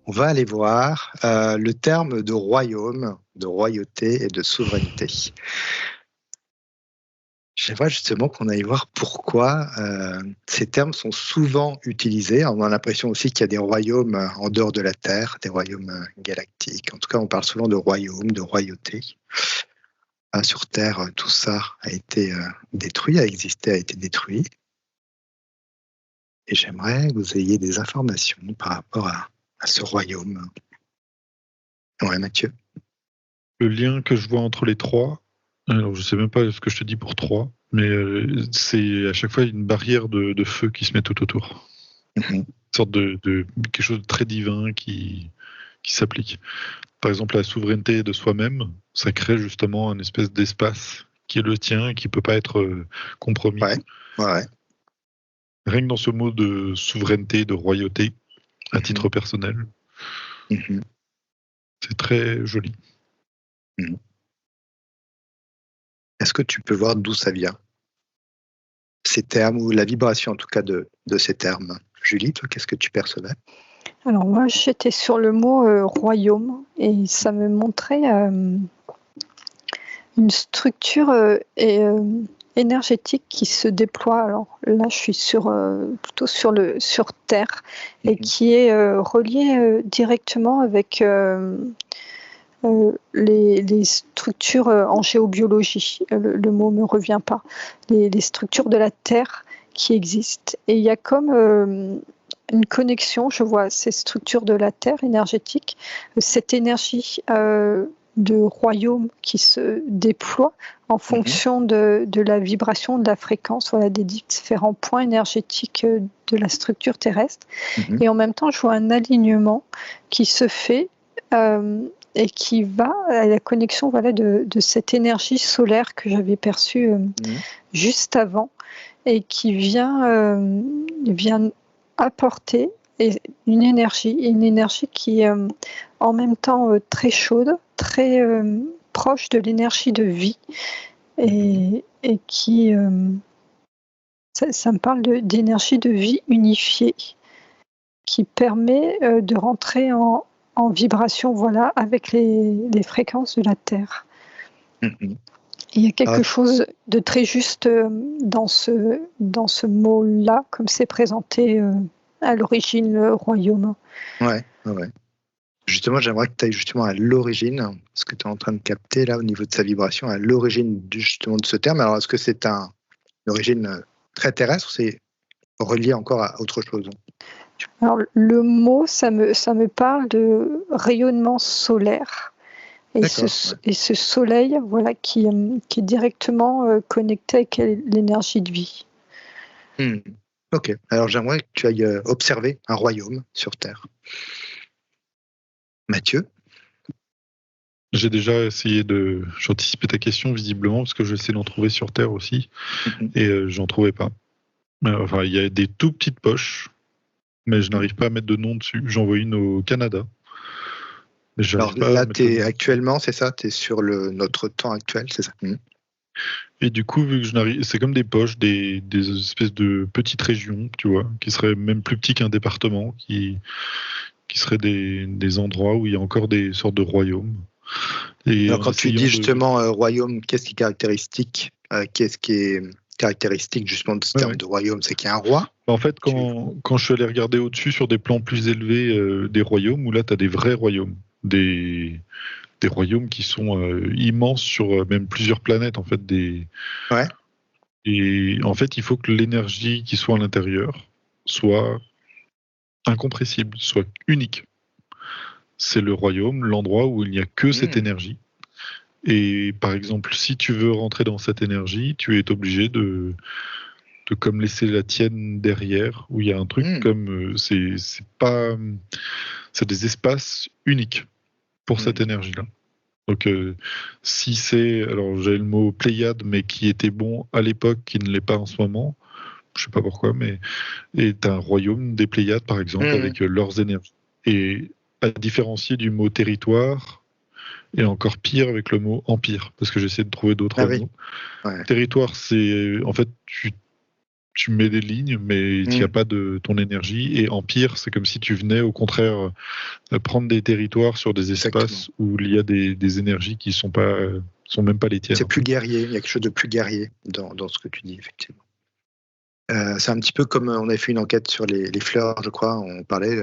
On va aller voir le terme de royaume, de royauté et de souveraineté. J'aimerais justement qu'on aille voir pourquoi ces termes sont souvent utilisés. On a l'impression aussi qu'il y a des royaumes en dehors de la Terre, des royaumes galactiques. En tout cas, on parle souvent de royaume, de royauté. Sur Terre, tout ça a été détruit, a existé, a été détruit. Et j'aimerais que vous ayez des informations par rapport à ce royaume. Ouais, Mathieu. Le lien que je vois entre les trois, alors je sais même pas ce que je te dis pour trois, mais c'est à chaque fois une barrière de feu qui se met tout autour. Une sorte de quelque chose de très divin qui s'applique. Par exemple, la souveraineté de soi-même, ça crée justement une espèce d'espace qui est le tien et qui peut pas être compromis. Ouais. Rien que dans ce mot de souveraineté, de royauté, à titre personnel, c'est très joli. Est-ce que tu peux voir d'où ça vient, ces termes, ou la vibration en tout cas de ces termes? Julie, toi, qu'est-ce que tu percevais? Alors moi, j'étais sur le mot royaume et ça me montrait une structure énergétique qui se déploie. Alors là, je suis plutôt sur Terre et qui est reliée directement avec les structures en géobiologie. Le mot ne me revient pas. Les structures de la Terre qui existent. Et il y a comme une connexion, je vois ces structures de la Terre énergétique, cette énergie de royaume qui se déploie en fonction de la vibration, de la fréquence, voilà, des différents points énergétiques de la structure terrestre. Et en même temps, je vois un alignement qui se fait et qui va à la connexion, voilà, de cette énergie solaire que j'avais perçue juste avant et qui vient apporter une énergie qui est en même temps très chaude, très proche de l'énergie de vie et qui ça me parle d'énergie de vie unifiée qui permet de rentrer en vibration, voilà, avec les fréquences de la Terre. Il y a quelque chose de très juste dans ce mot-là, comme c'est présenté à l'origine, le royaume. Ouais. Justement, j'aimerais que tu ailles justement à l'origine, ce que tu es en train de capter là au niveau de sa vibration, à l'origine justement de ce terme. Alors, est-ce que c'est une origine très terrestre ou c'est relié encore à autre chose? Alors, le mot, ça me parle de rayonnement solaire. Et ce soleil, voilà, qui est directement connecté avec l'énergie de vie. Ok, alors j'aimerais que tu ailles observer un royaume sur Terre. Mathieu? J'ai déjà essayé j'anticipais ta question visiblement parce que j'essaie d'en trouver sur Terre aussi et j'en trouvais pas. Enfin, il y a des tout petites poches, mais je n'arrive pas à mettre de nom dessus. J'en vois une au Canada. Mais alors là, actuellement, c'est ça? Tu es sur notre temps actuel, c'est ça? Et du coup, vu que c'est comme des poches, des espèces de petites régions, tu vois, qui seraient même plus petits qu'un département, qui seraient des endroits où il y a encore des sortes de royaumes. Et alors quand tu dis justement royaume, qu'est-ce qui est caractéristique justement de ce terme de royaume? C'est qu'il y a un roi? En fait, quand je suis allé regarder au-dessus sur des plans plus élevés des royaumes, où là tu as des vrais royaumes, des royaumes qui sont immenses sur même plusieurs planètes en fait. Et en fait, il faut que l'énergie qui soit à l'intérieur soit incompressible, soit unique. C'est le royaume, l'endroit où il n'y a que cette énergie. Et par exemple, si tu veux rentrer dans cette énergie, tu es obligé de comme laisser la tienne derrière, où il y a un truc comme c'est des espaces uniques pour cette énergie-là. Donc alors j'avais le mot Pléiade, mais qui était bon à l'époque, qui ne l'est pas en ce moment. je sais pas pourquoi, mais est un royaume des Pléiades, par exemple, avec leurs énergies. Et à différencier du mot territoire, et encore pire avec le mot empire, parce que j'essaie de trouver d'autres mots. Ouais. Territoire, c'est en fait tu mets des lignes, mais il n'y a pas de ton énergie. Et empire, c'est comme si tu venais au contraire prendre des territoires sur des espaces où il y a des énergies qui sont même pas les tiennes. C'est plus guerrier, il y a quelque chose de plus guerrier dans ce que tu dis, effectivement. C'est un petit peu comme on avait fait une enquête sur les fleurs, je crois. On a parlé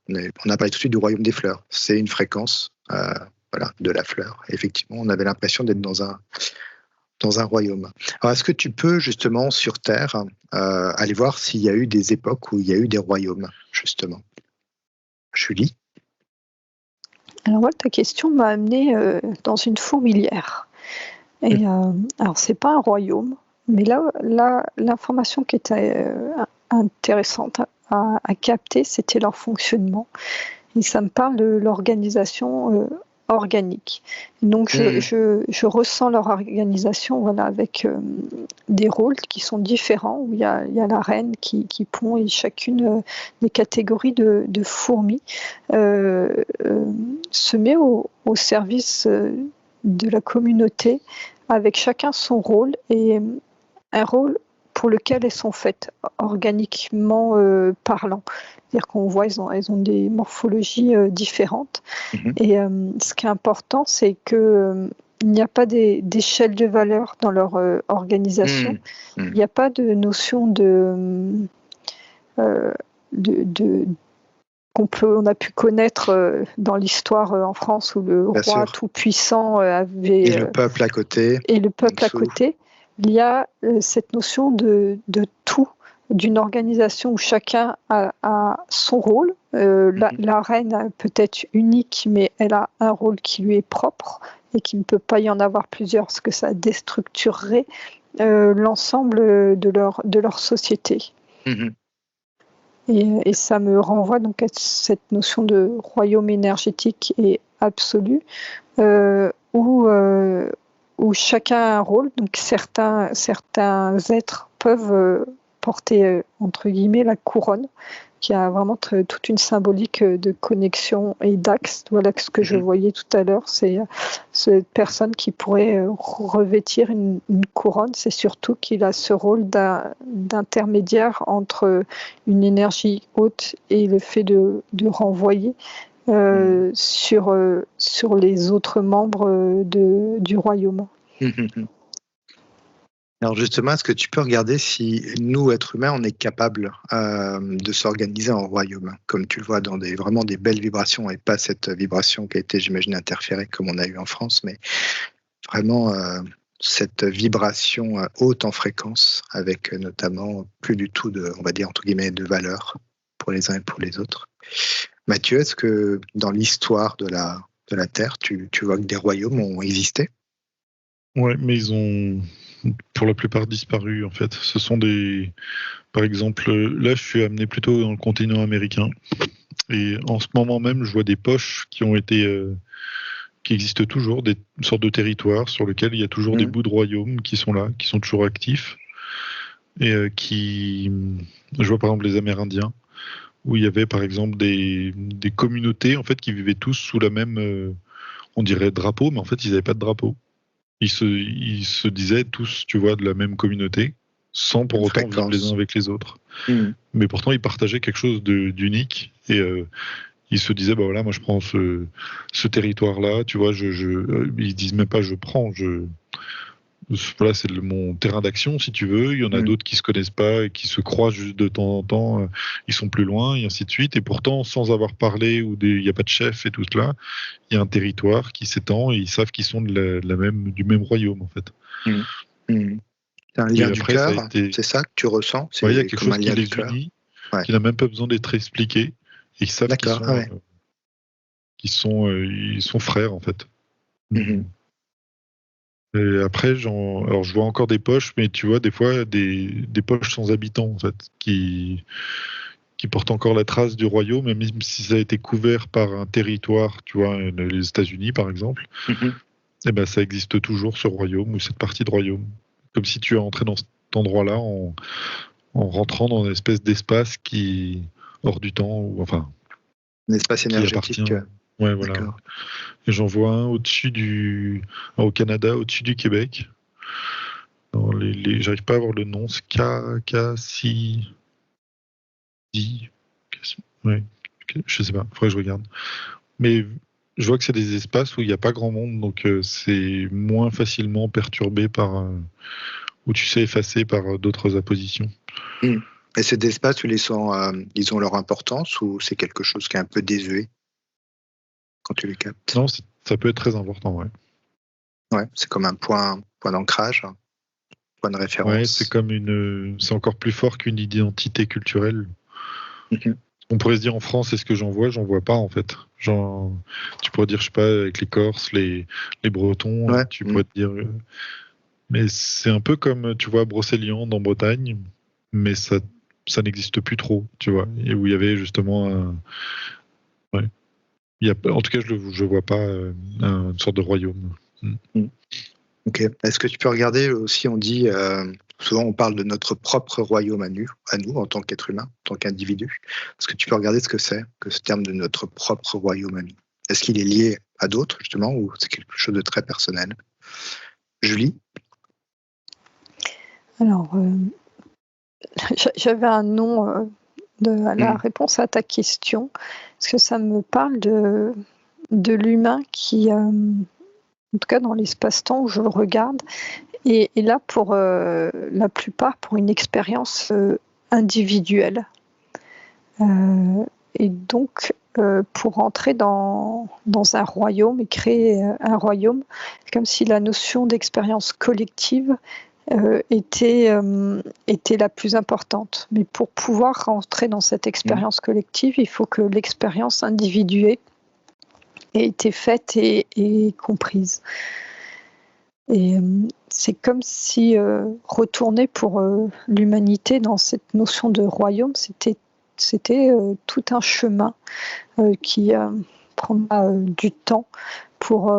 tout de suite du royaume des fleurs. C'est une fréquence de la fleur. Et effectivement, on avait l'impression d'être dans un royaume. Alors, est-ce que tu peux justement sur Terre aller voir s'il y a eu des époques où il y a eu des royaumes, justement? Julie? Alors voilà, ta question m'a amené dans une fourmilière. Et alors c'est pas un royaume, mais là l'information qui était intéressante à capter, c'était leur fonctionnement. Et ça me parle de l'organisation organique. Donc je ressens leur organisation avec des rôles qui sont différents, où il y a la reine qui pond, et chacune des catégories de fourmis se met au service de la communauté, avec chacun son rôle, et un rôle pour lequel elles sont faites, organiquement parlant. C'est-à-dire qu'on voit, elles ont des morphologies différentes. Et ce qui est important, c'est qu'il n'y a pas d'échelle de valeur dans leur organisation. Il n'y a pas de notion qu'on a pu connaître dans l'histoire en France, où le roi tout-puissant avait... Et le peuple à côté. Et le peuple à côté. Il y a cette notion de tout, d'une organisation où chacun a son rôle. La reine peut être unique, mais elle a un rôle qui lui est propre et qu'il ne peut pas y en avoir plusieurs, parce que ça déstructurerait l'ensemble de leur société. Et ça me renvoie donc à cette notion de royaume énergétique et absolu, où chacun a un rôle. Donc certains êtres peuvent porter, entre guillemets, la couronne, qui a vraiment toute une symbolique de connexion et d'axe. Voilà ce que je voyais tout à l'heure, c'est cette personne qui pourrait revêtir une couronne. C'est surtout qu'il a ce rôle d'intermédiaire entre une énergie haute et le fait de renvoyer sur les autres membres du royaume. Alors justement, est-ce que tu peux regarder si nous, êtres humains, on est capable de s'organiser en royaume, comme tu le vois dans vraiment des belles vibrations, et pas cette vibration qui a été, j'imagine, interférée comme on a eu en France, mais vraiment cette vibration haute en fréquence, avec notamment plus du tout on va dire, entre guillemets, de valeur pour les uns et pour les autres. Mathieu, est-ce que dans l'histoire de la Terre, tu vois que des royaumes ont existé? Ouais, mais ils ont pour la plupart disparu, en fait. Ce sont par exemple, là je suis amené plutôt dans le continent américain, et en ce moment même je vois des poches qui existent toujours, des sortes de territoires sur lesquels il y a toujours des bouts de royaumes qui sont là, qui sont toujours actifs, et je vois par exemple les Amérindiens, où il y avait par exemple des communautés en fait qui vivaient tous sous la même, on dirait drapeau, mais en fait ils n'avaient pas de drapeau. Ils se disaient tous, tu vois, de la même communauté, sans pour autant vivre les uns avec les autres. Mais pourtant, ils partageaient quelque chose d'unique, et ils se disaient, bah voilà, moi je prends ce territoire-là, tu vois, ils disent même pas je prends, voilà, c'est mon terrain d'action, si tu veux. Il y en a d'autres qui se connaissent pas et qui se croisent juste de temps en temps. Ils sont plus loin, et ainsi de suite. Et pourtant, sans avoir parlé, il n'y a pas de chef et tout cela, il y a un territoire qui s'étend, et ils savent qu'ils sont du même royaume, en fait. C'est un lien du cœur, c'est ça que tu ressens? Il y a quelque chose qui les unit, qui n'a même pas besoin d'être expliqué. Et ils savent qu'ils sont frères, en fait. Et après, alors je vois encore des poches, mais tu vois, des fois, des poches sans habitants, en fait, qui portent encore la trace du royaume, même si ça a été couvert par un territoire, tu vois, les États-Unis, par exemple, et ben, ça existe toujours, ce royaume, ou cette partie de royaume. Comme si tu es entré dans cet endroit-là en rentrant dans une espèce d'espace qui hors du temps, ou enfin Un espace qui énergétique. appartient. Ouais, voilà. D'accord. Et j'en vois un au Canada, au-dessus du Québec. J'arrive pas à avoir le nom, c'est Cassidy. Ouais, je sais pas, faudrait que je regarde. Mais je vois que c'est des espaces où il n'y a pas grand monde, donc c'est moins facilement perturbé ou tu sais, effacé par d'autres appositions. Et c'est des espaces où ils ont leur importance, ou c'est quelque chose qui est un peu désuet quand tu les captes? Non, ça peut être très important, ouais. Ouais, c'est comme un point d'ancrage, un point de Ouais, référence. c'est encore plus fort qu'une identité culturelle. Mhm. On pourrait se dire en France, est-ce que j'en vois pas en fait. Tu pourrais dire, je sais pas, avec les Corses, les Bretons, Ouais. tu pourrais te dire. Mais c'est un peu comme, tu vois, Brocéliande en Bretagne, mais ça n'existe plus trop, tu vois, et où il y avait justement ouais. En tout cas, je vois pas une sorte de royaume. Ok. Est-ce que tu peux regarder aussi, on dit, souvent on parle de notre propre royaume à nous, en tant qu'être humain, en tant qu'individu. Est-ce que tu peux regarder ce que c'est que ce terme de notre propre royaume à nous? Est-ce qu'il est lié à d'autres, justement, ou c'est quelque chose de très personnel? Julie? Alors, j'avais un nom à la réponse à ta question, parce que ça me parle de l'humain qui, en tout cas dans l'espace-temps où je le regarde, est là pour la plupart pour une expérience individuelle. Et donc, pour entrer dans un royaume et créer un royaume, c'est comme si la notion d'expérience collective était la plus importante. Mais pour pouvoir rentrer dans cette expérience collective, il faut que l'expérience individuelle ait été faite et comprise. Et c'est comme si retourner pour l'humanité dans cette notion de royaume, c'était tout un chemin qui prendra du temps pour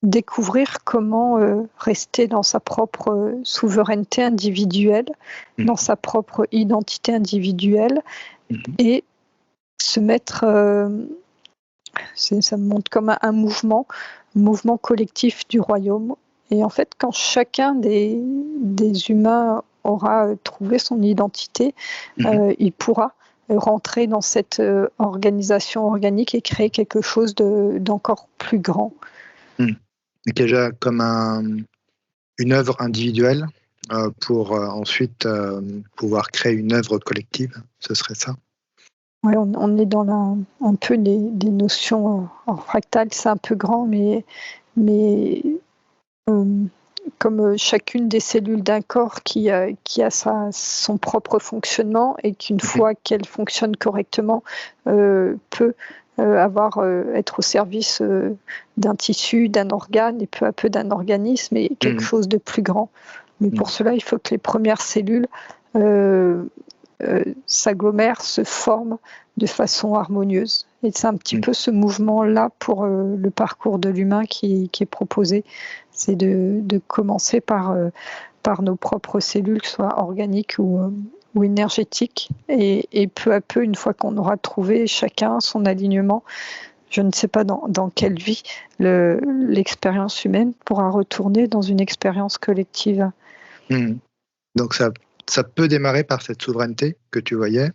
découvrir comment rester dans sa propre souveraineté individuelle, dans sa propre identité individuelle, et se mettre, ça me montre comme un mouvement collectif du royaume. Et en fait, quand chacun des humains aura trouvé son identité, il pourra rentrer dans cette organisation organique et créer quelque chose d'encore plus grand. Déjà comme une œuvre individuelle pour ensuite pouvoir créer une œuvre collective, ce serait ça? Oui, on est dans un peu des notions en fractal, c'est un peu grand, mais comme chacune des cellules d'un corps qui a son propre fonctionnement, et qu'une fois qu'elle fonctionne correctement, peut être au service d'un tissu, d'un organe, et peu à peu d'un organisme, et quelque chose de plus grand. Mais pour cela, il faut que les premières cellules s'agglomèrent, se forment de façon harmonieuse. Et c'est un petit peu ce mouvement-là pour le parcours de l'humain qui est proposé. C'est de commencer par nos propres cellules, que ce soit organiques ou énergétiques. Et peu à peu, une fois qu'on aura trouvé chacun son alignement, je ne sais pas dans quelle vie l'expérience humaine pourra retourner dans une expérience collective. Donc ça peut démarrer par cette souveraineté que tu voyais.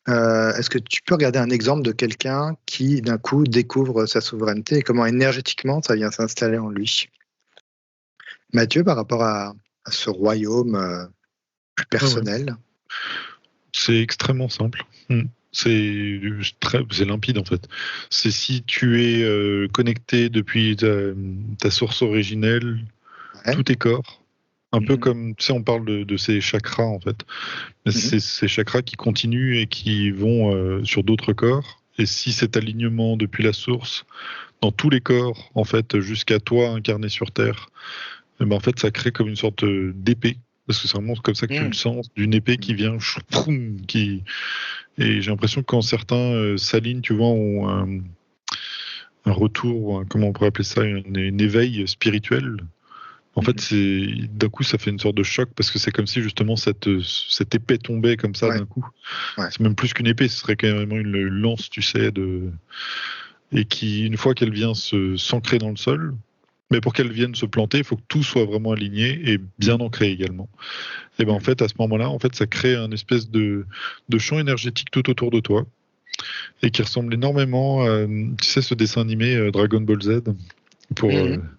Est-ce que tu peux regarder un exemple de quelqu'un qui, d'un coup, découvre sa souveraineté et comment énergétiquement ça vient s'installer en lui? Mathieu, par rapport à ce royaume plus personnel. C'est extrêmement simple. C'est limpide en fait. C'est si tu es connecté depuis ta source originelle, tous tes corps. Un peu comme, tu sais, on parle de ces chakras en fait. C'est ces chakras qui continuent et qui vont sur d'autres corps. Et si cet alignement depuis la source, dans tous les corps, en fait, jusqu'à toi incarné sur Terre, en fait, ça crée comme une sorte d'épée. Parce que c'est vraiment comme ça que tu le sens, d'une épée qui vient, et j'ai l'impression que quand certains s'alignent, tu vois, ont un retour, comment on pourrait appeler ça, un éveil spirituel. En fait, d'un coup, ça fait une sorte de choc parce que c'est comme si justement cette épée tombait comme ça d'un coup. Ouais. C'est même plus qu'une épée, ce serait carrément une lance, tu sais, et qui, une fois qu'elle vient s'ancrer dans le sol, mais pour qu'elle vienne se planter, il faut que tout soit vraiment aligné et bien ancré également. Et ben en fait, à ce moment-là, en fait, ça crée un espèce de champ énergétique tout autour de toi et qui ressemble énormément à, tu sais, ce dessin animé Dragon Ball Z. Pour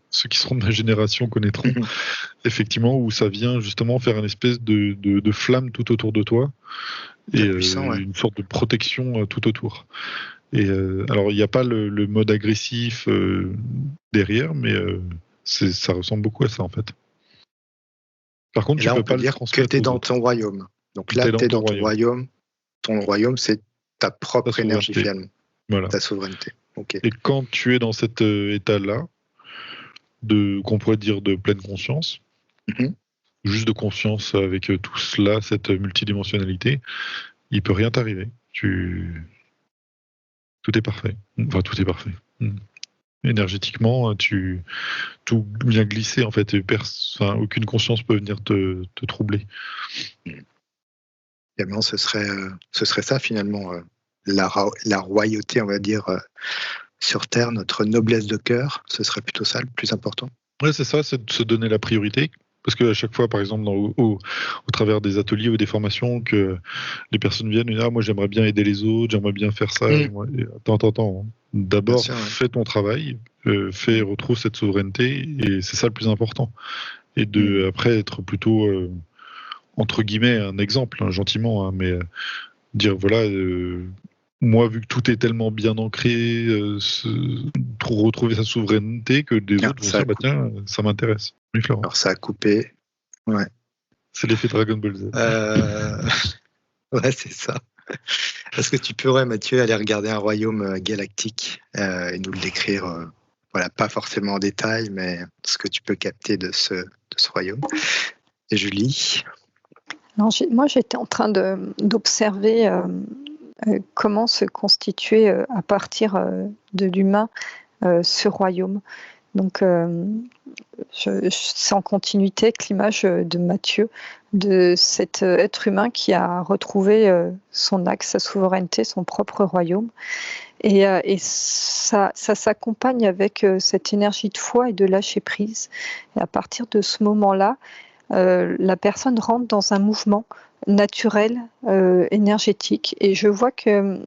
ceux qui seront de ma génération connaîtront, effectivement, où ça vient justement faire une espèce de flamme tout autour de toi et une sorte de protection tout autour. Et alors, il n'y a pas le mode agressif derrière, mais ça ressemble beaucoup à ça en fait. Par contre, tu peux pas dire que tu es dans ton royaume. Donc là, tu es dans ton royaume. Ton royaume, c'est ta propre énergie finalement, ta souveraineté. Okay. Et quand tu es dans cet état-là, qu'on pourrait dire de pleine conscience, juste de conscience avec tout cela, cette multidimensionnalité, il peut rien t'arriver. Tout est parfait. Enfin, tout est parfait. Énergétiquement, tout vient glisser en fait. Aucune conscience peut venir te troubler. Évidemment, ce serait ça finalement, la royauté, on va dire. Sur Terre, notre noblesse de cœur, ce serait plutôt ça le plus important. Oui, c'est ça, c'est de se donner la priorité. Parce qu'à chaque fois, par exemple, au travers des ateliers ou des formations, que les personnes viennent et disent « Ah, moi j'aimerais bien aider les autres, j'aimerais bien faire ça. » Attends. D'abord, fais ton travail, retrouve cette souveraineté, et c'est ça le plus important. Et après, être plutôt, entre guillemets, un exemple, hein, gentiment, hein, mais dire voilà... moi, vu que tout est tellement bien ancré, pour retrouver sa souveraineté, que des autres vont dire, tiens, ça m'intéresse. Oui, Florent. Alors, ça a coupé. Ouais. C'est l'effet Dragon Ball Z. Ouais, c'est ça. Est-ce que tu pourrais, Mathieu, aller regarder un royaume galactique et nous le décrire, voilà, pas forcément en détail, mais ce que tu peux capter de ce royaume. Et Julie? Non, moi, j'étais en train d'observer comment se constituait à partir de l'humain ce royaume. Donc, c'est en continuité avec l'image de Matthieu, de cet être humain qui a retrouvé son axe, sa souveraineté, son propre royaume. Et ça s'accompagne avec cette énergie de foi et de lâcher prise. Et à partir de ce moment-là, la personne rentre dans un mouvement naturel, énergétique. Et je vois que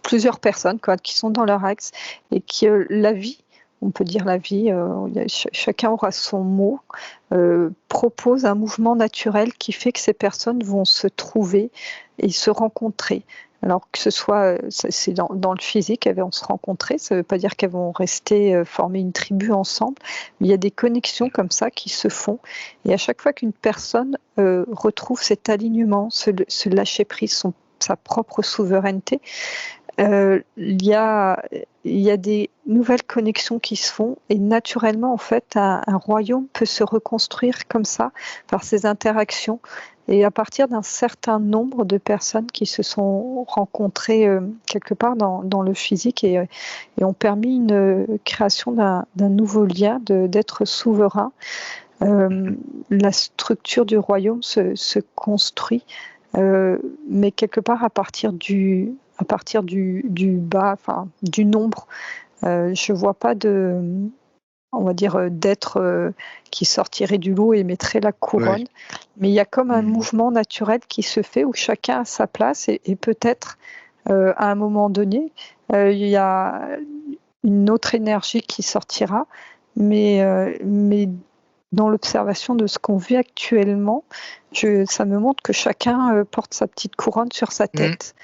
plusieurs personnes qui sont dans leur axe et que la vie, on peut dire la vie, chacun aura son mot, propose un mouvement naturel qui fait que ces personnes vont se trouver et se rencontrer. Alors que ce soit, c'est dans le physique, elles vont se rencontrer, ça ne veut pas dire qu'elles vont rester former une tribu ensemble, mais il y a des connexions comme ça qui se font. Et à chaque fois qu'une personne retrouve cet alignement, ce lâcher prise, sa propre souveraineté, il y a des nouvelles connexions qui se font et naturellement, en fait, un royaume peut se reconstruire comme ça par ces interactions. Et à partir d'un certain nombre de personnes qui se sont rencontrées quelque part dans le physique et ont permis une création d'un nouveau lien, d'être souverain, la structure du royaume se construit, mais quelque part à partir du bas, enfin du nombre. Je vois pas on va dire, d'être qui sortirait du lot et mettrait la couronne. Ouais. Mais il y a comme un mouvement naturel qui se fait où chacun a sa place et peut-être à un moment donné, il y a une autre énergie qui sortira. Mais dans l'observation de ce qu'on vit actuellement, ça me montre que chacun porte sa petite couronne sur sa tête.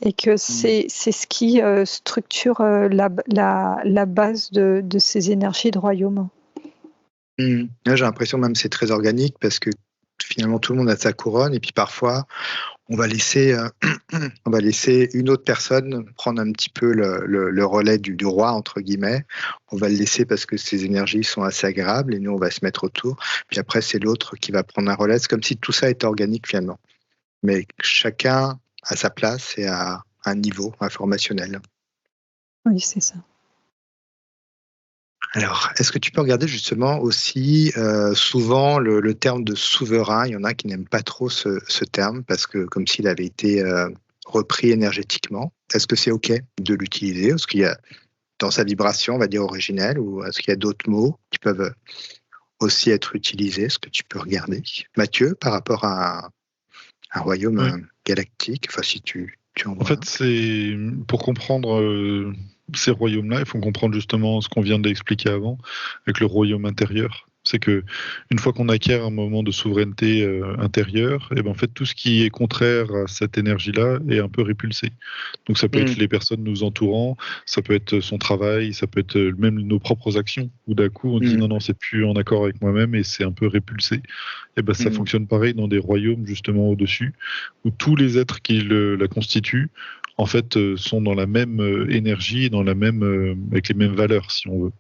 Et que c'est ce qui structure la base de ces énergies de royaume. J'ai l'impression même que c'est très organique parce que finalement tout le monde a sa couronne et puis parfois on va laisser une autre personne prendre un petit peu le relais du roi, entre guillemets. On va le laisser parce que ses énergies sont assez agréables et nous on va se mettre autour. Puis après c'est l'autre qui va prendre un relais. C'est comme si tout ça était organique finalement. Mais chacun à sa place et à un niveau informationnel. Oui, c'est ça. Alors, est-ce que tu peux regarder justement aussi souvent le terme de souverain? Il y en a qui n'aiment pas trop ce terme parce que comme s'il avait été repris énergétiquement. Est-ce que c'est OK de l'utiliser? Est-ce qu'il y a dans sa vibration, on va dire originelle, ou est-ce qu'il y a d'autres mots qui peuvent aussi être utilisés? Est-ce que tu peux regarder? Mathieu, par rapport à un royaume galactique, enfin si tu en vois. En fait, c'est pour comprendre ces royaumes-là, il faut comprendre justement ce qu'on vient d'expliquer avant avec le royaume intérieur. C'est que une fois qu'on acquiert un moment de souveraineté intérieure, et ben en fait tout ce qui est contraire à cette énergie-là est un peu répulsé. Donc ça peut être les personnes nous entourant, ça peut être son travail, ça peut être même nos propres actions. Où d'un coup on dit non, c'est plus en accord avec moi-même et c'est un peu répulsé. Et ben ça fonctionne pareil dans des royaumes justement au-dessus, où tous les êtres qui la constituent en fait, sont dans la même énergie, dans la même, avec les mêmes valeurs, si on veut.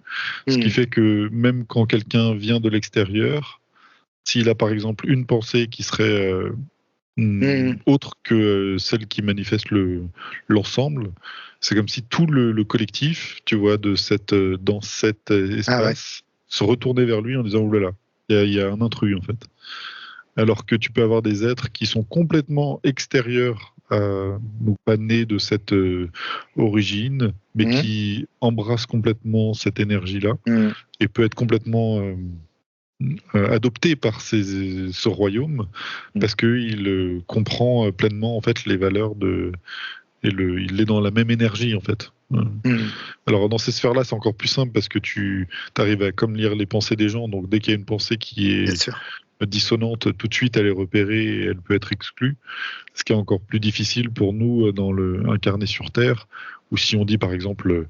Ce qui fait que même quand quelqu'un vient de l'extérieur, s'il a par exemple une pensée qui serait autre que celle qui manifeste l'ensemble, c'est comme si tout le collectif, tu vois, dans cet espace, se retournait vers lui en disant « Oulala, il y a un intrus en fait ». Alors que tu peux avoir des êtres qui sont complètement extérieurs, donc pas nés de cette origine, mais qui embrassent complètement cette énergie-là et peut être complètement adopté par ce royaume parce qu'il comprend pleinement en fait les valeurs il est dans la même énergie en fait. Alors dans ces sphères-là, c'est encore plus simple parce que tu arrives à comme lire les pensées des gens, donc dès qu'il y a une pensée qui est dissonante, tout de suite elle est repérée et elle peut être exclue. Ce qui est encore plus difficile pour nous dans incarné sur Terre, ou si on dit par exemple,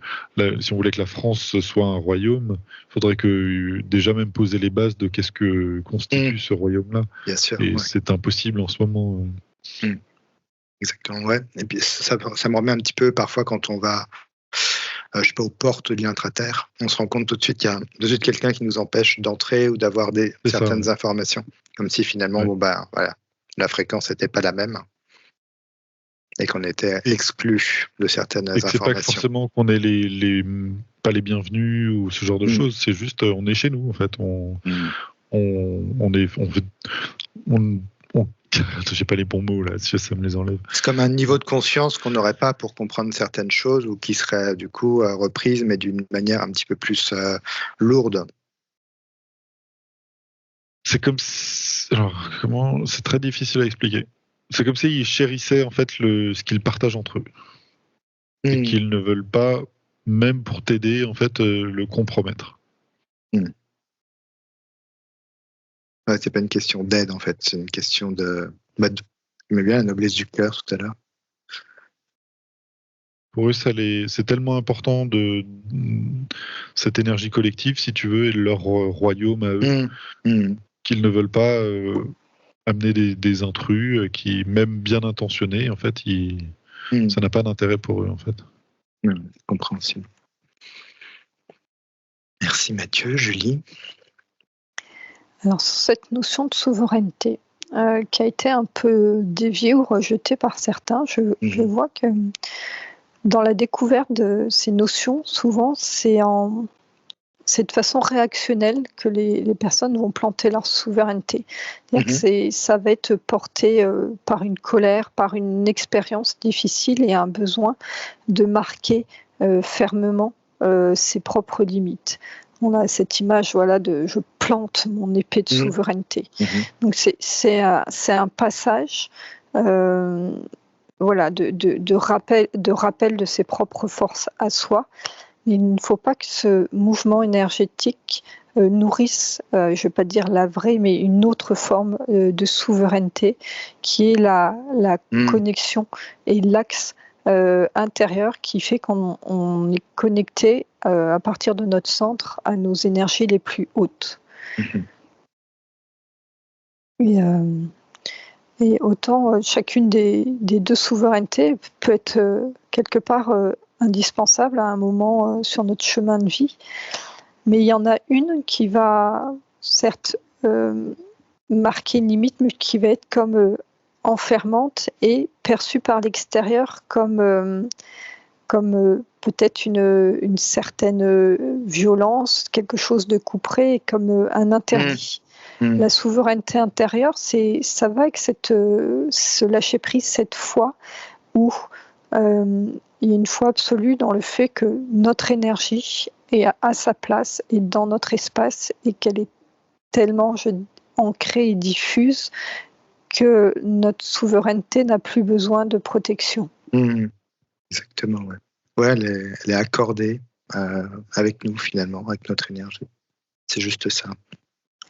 si on voulait que la France soit un royaume, il faudrait que déjà même poser les bases de qu'est-ce que constitue ce royaume-là. Bien sûr. Et c'est impossible en ce moment. Exactement, ouais. Et puis ça me remet un petit peu parfois quand on va je sais pas, aux portes de l'intra-terre, on se rend compte tout de suite qu'il y a tout de suite quelqu'un qui nous empêche d'entrer ou d'avoir certaines informations. Comme si finalement, voilà, la fréquence n'était pas la même et qu'on était exclu de certaines informations. C'est pas que forcément qu'on est pas les bienvenus ou ce genre de choses, c'est juste on est chez nous en fait. J'ai pas les bons mots là, ça me les enlève. C'est comme un niveau de conscience qu'on n'aurait pas pour comprendre certaines choses ou qui serait du coup reprise, mais d'une manière un petit peu plus lourde. C'est comme alors comment, c'est très difficile à expliquer. C'est comme s'ils chérissaient en fait ce qu'ils partagent entre eux et qu'ils ne veulent pas, même pour t'aider en fait, le compromettre. Ouais, c'est pas une question d'aide en fait, c'est une question de. Tu bien la noblesse du cœur tout à l'heure. Pour eux, c'est tellement important de cette énergie collective, si tu veux, et leur royaume à eux, qu'ils ne veulent pas amener des intrus qui, même bien intentionnés, en fait, ça n'a pas d'intérêt pour eux, en fait. Compréhensible. Merci Mathieu. Julie? Alors, sur cette notion de souveraineté, qui a été un peu déviée ou rejetée par certains, je vois que dans la découverte de ces notions, souvent, c'est de façon réactionnelle que les personnes vont planter leur souveraineté. C'est-à-dire que ça va être porté par une colère, par une expérience difficile et un besoin de marquer fermement ses propres limites. On a cette image de je plante mon épée de souveraineté. Donc c'est un passage de rappel de ses propres forces à soi. Il ne faut pas que ce mouvement énergétique nourrisse, je ne vais pas dire la vraie, mais une autre forme de souveraineté qui est la connexion et l'axe intérieur qui fait qu'on est connecté à partir de notre centre à nos énergies les plus hautes. Et autant chacune des deux souverainetés peut être quelque part indispensable à un moment sur notre chemin de vie, mais il y en a une qui va certes marquer une limite, mais qui va être comme enfermante et perçue par l'extérieur comme peut-être une certaine violence, quelque chose de couperé, comme un interdit. La souveraineté intérieure, ça va avec ce lâcher-prise, cette foi où il y a une foi absolue dans le fait que notre énergie est à sa place et dans notre espace et qu'elle est tellement ancrée et diffuse que notre souveraineté n'a plus besoin de protection. Exactement, ouais. Ouais, elle est accordée avec nous finalement, avec notre énergie. C'est juste ça.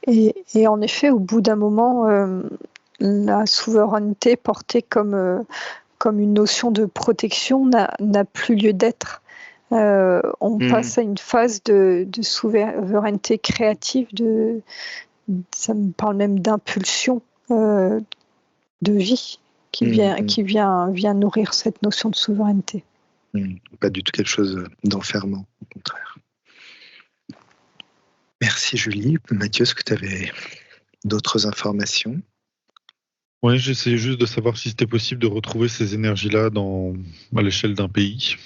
Et en effet, au bout d'un moment, la souveraineté portée comme une notion de protection n'a plus lieu d'être. On passe à une phase de souveraineté créative, ça me parle même d'impulsion de vie qui vient nourrir cette notion de souveraineté. Pas du tout quelque chose d'enfermant, au contraire. Merci Julie. Mathieu, est-ce que tu avais d'autres informations ? Oui, j'essayais juste de savoir si c'était possible de retrouver ces énergies-là à l'échelle d'un pays.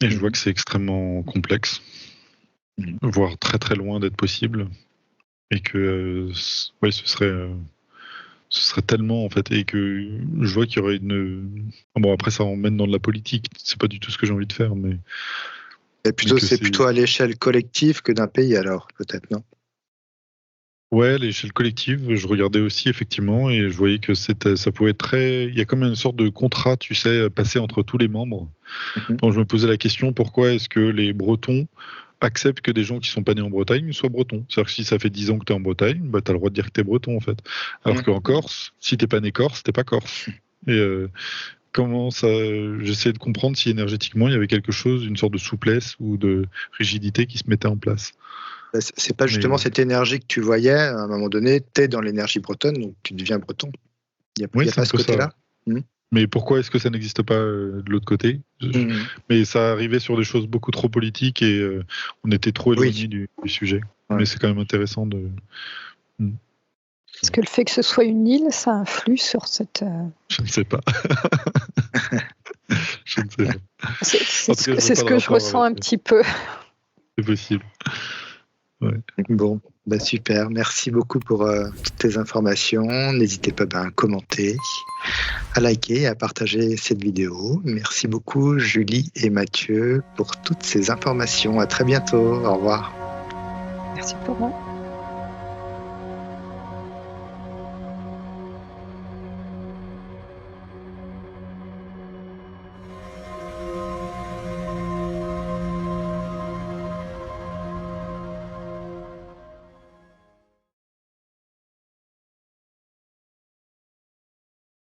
Et je vois que c'est extrêmement complexe, voire très très loin d'être possible. Et que ce serait tellement en fait, et que je vois qu'il y aurait bon, après ça emmène dans de la politique, c'est pas du tout ce que j'ai envie de faire, mais c'est plutôt à l'échelle collective que d'un pays alors, peut-être, non ? Ouais, à l'échelle collective, je regardais aussi effectivement et je voyais que ça pouvait être il y a comme une sorte de contrat, tu sais, passé entre tous les membres. Donc je me posais la question, pourquoi est-ce que les Bretons acceptent que des gens qui sont pas nés en Bretagne soient bretons ? C'est-à-dire que si ça fait 10 ans que tu es en Bretagne, bah, tu as le droit de dire que tu es breton en fait. Alors qu'en Corse, si t'es pas né corse, t'es pas corse. Et j'essayais de comprendre si énergétiquement il y avait quelque chose, une sorte de souplesse ou de rigidité qui se mettait en place. C'est pas justement cette énergie que tu voyais, à un moment donné, tu es dans l'énergie bretonne, donc tu deviens breton. Il n'y a pas ce côté-là. Mais pourquoi est-ce que ça n'existe pas de l'autre côté ? Mais ça arrivait sur des choses beaucoup trop politiques et on était trop éloignés du sujet. Ouais. Mais c'est quand même intéressant de... Est-ce que le fait que ce soit une île, ça influe sur cette... Je ne sais pas. Je ne sais pas. C'est ce que je ressens un petit peu. C'est possible. Ouais. Bon, super. Merci beaucoup pour toutes tes informations. N'hésitez pas à commenter, à liker et à partager cette vidéo. Merci beaucoup Julie et Mathieu pour toutes ces informations. À très bientôt. Au revoir. Merci pour moi.